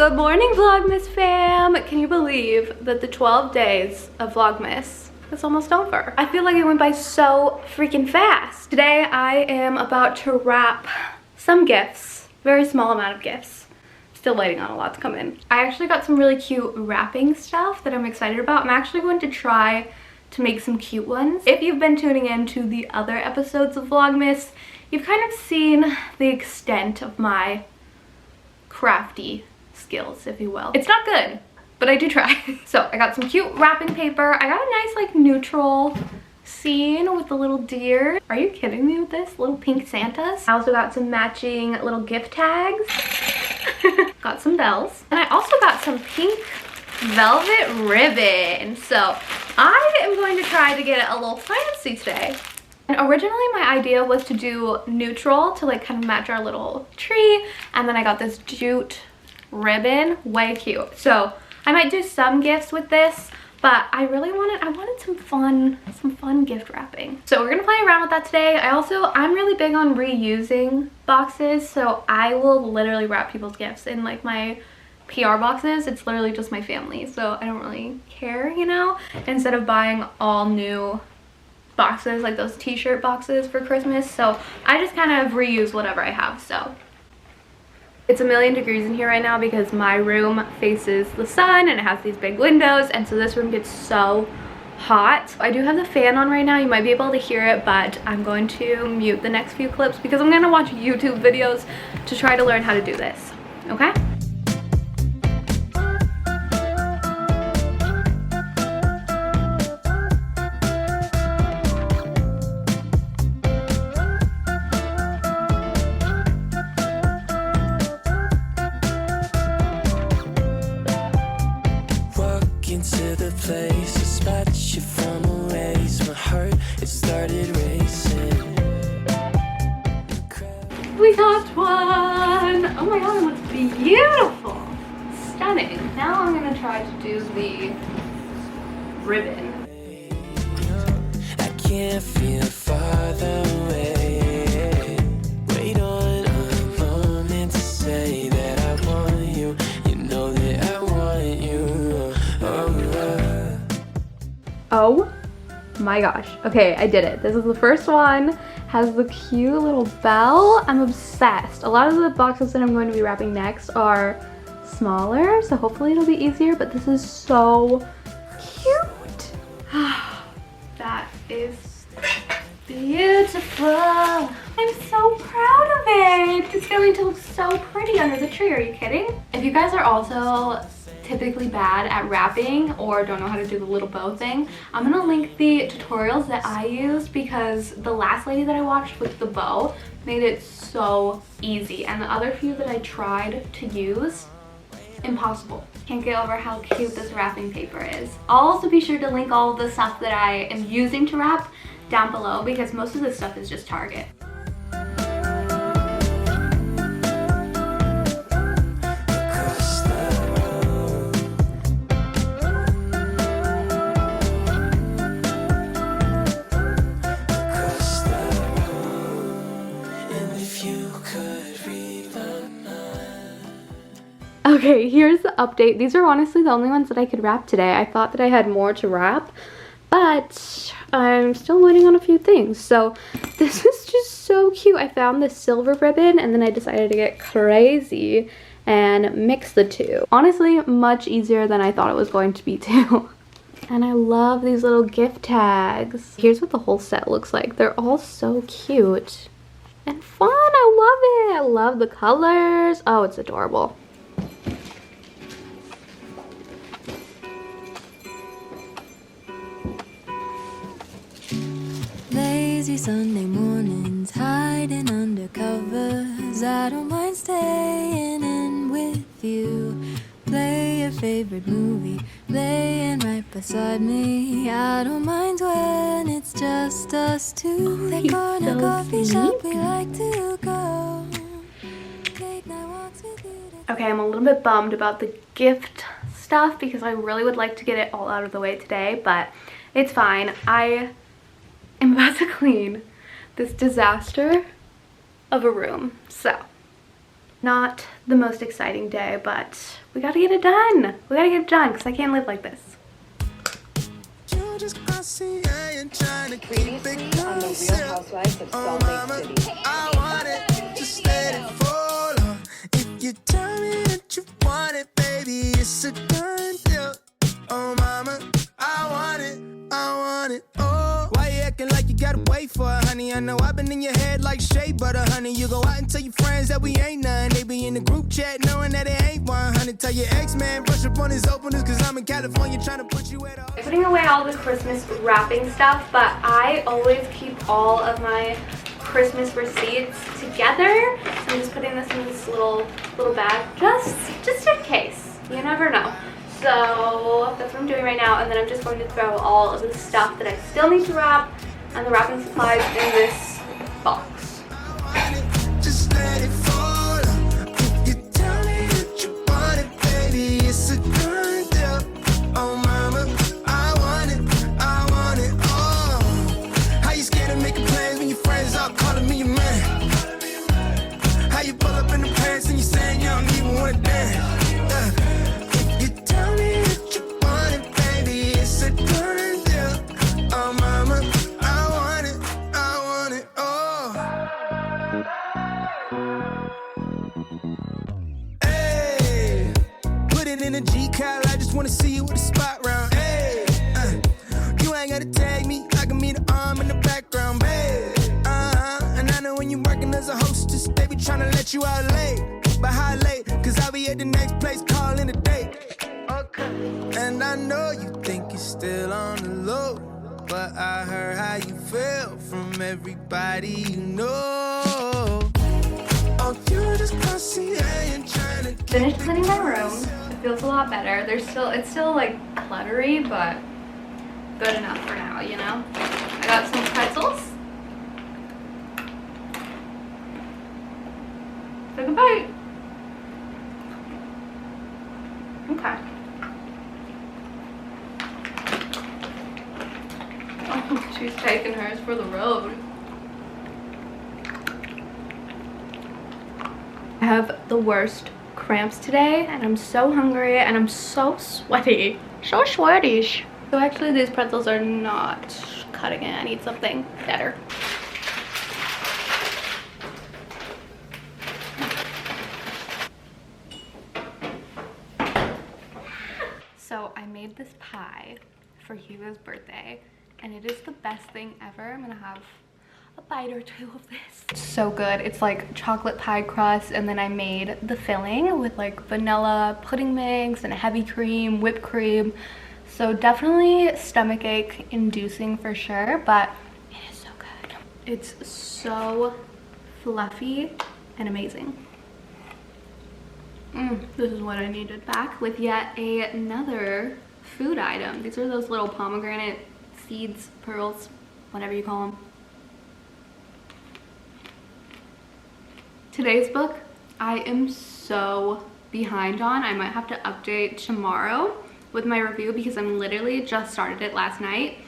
Good morning, Vlogmas fam! Can you believe that the 12 days of Vlogmas is almost over? I feel like it went by so freaking fast. Today I am about to wrap some gifts, very small amount of gifts. Still waiting on a lot to come in. I actually got some really cute wrapping stuff that I'm excited about. I'm actually going to try to make some cute ones. If you've been tuning in to the other episodes of Vlogmas, you've kind of seen the extent of my crafty skills, if you will. It's not good, but I do try. So I got some cute wrapping paper. I got a nice like neutral scene with the little deer. Are you kidding me with this? Little pink Santas. I also got some matching little gift tags. Got some bells. And I also got some pink velvet ribbon. So I am going to try to get it a little fancy today. And originally my idea was to do neutral to like kind of match our little tree. And then I got this jute ribbon, way cute. So I might do some gifts with this, but I wanted some fun gift wrapping. So we're gonna play around with that today. I'm really big on reusing boxes, so I will literally wrap people's gifts in like my PR boxes. It's literally just my family, so I don't really care, you know, instead of buying all new boxes like those t-shirt boxes for Christmas. So I just kind of reuse whatever I have. So it's a million degrees in here right now because my room faces the sun and it has these big windows, and so this room gets so hot. I do have the fan on right now. You might be able to hear it, but I'm going to mute the next few clips because I'm going to watch YouTube videos to try to learn how to do this. Okay? Into the place, a spot you from a race. My heart, it started racing. We got one! Oh my god, it looks beautiful! Stunning. Now I'm gonna try to do the ribbon. I can't feel farther away. Wait on a moment to say that I want you. You know that I want you. Oh my gosh. Okay, I did it. This is the first one. Has the cute little bell. I'm obsessed. A lot of the boxes that I'm going to be wrapping next are smaller, so hopefully it'll be easier, but this is so cute. That is beautiful. I'm so proud of it. It's going to look so pretty under the tree. Are you kidding? If you guys are also typically bad at wrapping or don't know how to do the little bow thing, I'm gonna link the tutorials that I used because the last lady that I watched with the bow made it so easy, and the other few that I tried to use, impossible. Can't get over how cute this wrapping paper is. I'll also be sure to link all of the stuff that I am using to wrap down below because most of this stuff is just Target. Okay, here's the update. These are honestly the only ones that I could wrap today. I thought that I had more to wrap, but I'm still waiting on a few things. So this is just so cute. I found this silver ribbon and then I decided to get crazy and mix the two. Honestly, much easier than I thought it was going to be too. And I love these little gift tags. Here's what the whole set looks like. They're all so cute and fun. I love it. I love the colors. Oh, it's adorable. Lazy Sunday mornings, hiding under covers. I don't mind staying in with you. Play your favorite movie, laying right beside me. I don't mind when it's just us two. That corner coffee shop we like to go. Late night walks with you. Okay, I'm a little bit bummed about the gift stuff because I really would like to get it all out of the way today, but it's fine. I am about to clean this disaster of a room. So Not the most exciting day, but we gotta get it done. We gotta get it done because I can't live like this. Previously on the Real Housewives of Salt Lake City. I want it, just let it fall. If you tell me that you want it, baby, it's a done deal. Oh mama, I want it, oh. Why you acting like you gotta wait for it, honey? I know I've been in your head like shea butter, honey. You go out and tell your friends that we ain't none. They be in the group chat knowing that it ain't 100. Tell your ex-man, brush up on his openers, cause I'm in California trying to put you at all. I'm putting away all the Christmas wrapping stuff, but I always keep all of my Christmas receipts together. So I'm just putting this in this little bag, just in case. You never know. So that's what I'm doing right now, and then I'm just going to throw all of the stuff that I still need to wrap and the wrapping supplies in this box. Just let it fall. If you tell me that you want it, baby, it's a done deal. Oh mama, I want it, oh. How you scared of making plans when your friends are calling me your man? How you pull up in the pants and you saying you don't even want to dance? If you tell me that you want it, baby, it's a done deal. Oh mama, I want it, oh. Hey, put it in a G-Cal, I just wanna see you with a spot round. Hey, you ain't gotta tag me, I can meet an arm in the background, babe. And I know when you're working as a hostess, they be tryna let you out late. But how late? Cause I'll be at the next place calling a date. Okay. And I know you think you're still on the low, but I heard how you feel from everybody you know. Oh, you just can't see I ain't trying to Finished cleaning my room. It feels a lot better. It's still like cluttery, but good enough for now, you know? I got some pretzels. Take a bite. Okay. Oh, she's taking hers for the road. I have the worst cramps today, and I'm so hungry, and I'm so sweaty. So sweaty. So actually, these pretzels are not cutting it. I need something better. So I made this pie for Hugo's birthday, and it is the best thing ever. I'm gonna have a bite or two of this. So good. It's like chocolate pie crust, and then I made the filling with like vanilla pudding mix and heavy cream, whipped cream. So definitely stomach ache inducing for sure, but it is so good. It's so fluffy and amazing. This is what I needed. Back with yet another food item. These are those little pomegranate seeds, pearls, whatever you call them. Today's book, I am so behind on. I might have to update tomorrow with my review because I'm literally just started it last night.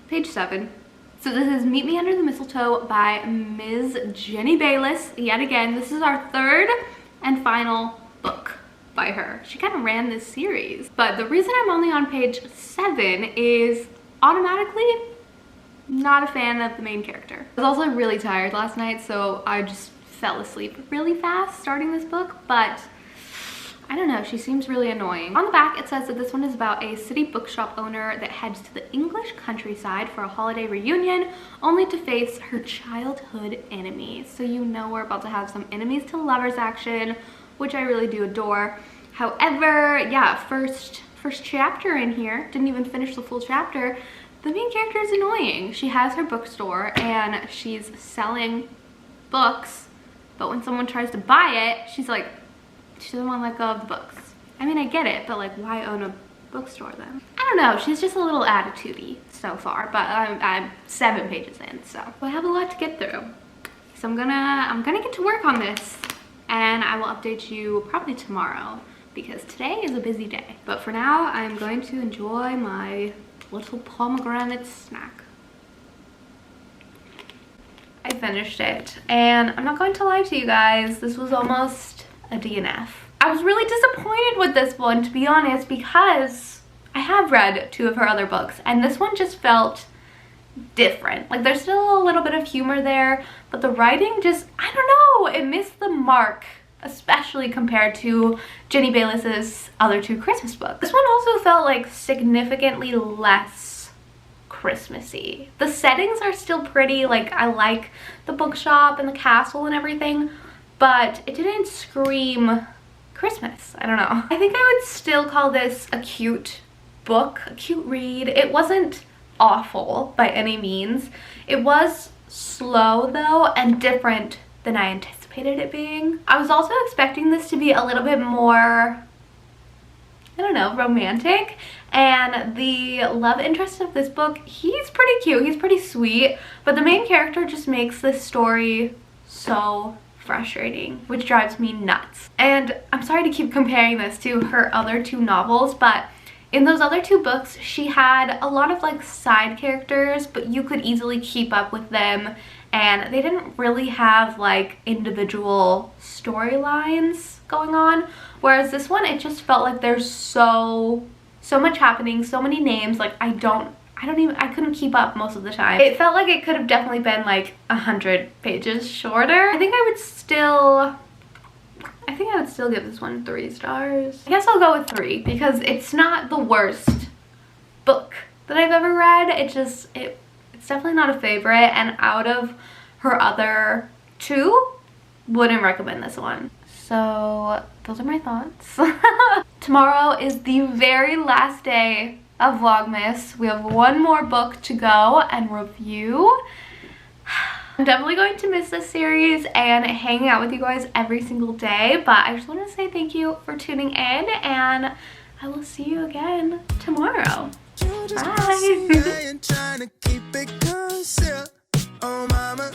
Page 7. So this is Meet Me Under the Mistletoe by Ms. Jenny Bayless. Yet again, this is our third and final book by her. She kind of ran this series. But the reason I'm only on page 7 is automatically not a fan of the main character. I was also really tired last night, so I just fell asleep really fast starting this book, but I don't know, she seems really annoying. On the back, it says that this one is about a city bookshop owner that heads to the English countryside for a holiday reunion, only to face her childhood enemies. So you know we're about to have some enemies to lovers action, which I really do adore. However, yeah, first chapter in here, didn't even finish the full chapter. The main character is annoying. She has her bookstore and she's selling books, but when someone tries to buy it, she's like, she doesn't want to let go of the books. I mean, I get it, but like, why own a bookstore then? I don't know, she's just a little attitude-y so far, but I'm 7 pages in, so I have a lot to get through. So I'm gonna get to work on this, and I will update you probably tomorrow because today is a busy day. But for now, I'm going to enjoy my little pomegranate snack. I finished it, and I'm not going to lie to you guys, this was almost a DNF. I was really disappointed with this one, to be honest, because I have read 2 of her other books and this one just felt different. Like there's still a little bit of humor there, but the writing just, I don't know, it missed the mark, especially compared to Jenny Bayless's other 2 Christmas books. This one also felt like significantly less Christmassy. The settings are still pretty, like I like the bookshop and the castle and everything, but it didn't scream Christmas. I don't know. I think I would still call this a cute book, a cute read. It wasn't awful by any means. It was slow though and different than I anticipated it being. I was also expecting this to be a little bit more, I don't know, romantic, and the love interest of this book, he's pretty cute, he's pretty sweet, but the main character just makes this story so frustrating, which drives me nuts. And I'm sorry to keep comparing this to her other 2 novels, but in those other 2 books, she had a lot of like side characters, but you could easily keep up with them, and they didn't really have like individual storylines going on. Whereas this one, it just felt like there's so much happening, so many names, like I couldn't keep up most of the time. It felt like it could have definitely been like 100 pages shorter. I think I would still give this one 3 stars. I guess I'll go with 3 because it's not the worst book that I've ever read. It's definitely not a favorite, and out of her other 2, wouldn't recommend this one. So those are my thoughts. Tomorrow is the very last day of Vlogmas. We have 1 more book to go and review. I'm definitely going to miss this series and hanging out with you guys every single day, but I just want to say thank you for tuning in, and I will see you again tomorrow. Bye. Trying to keep it concealed. Oh mama.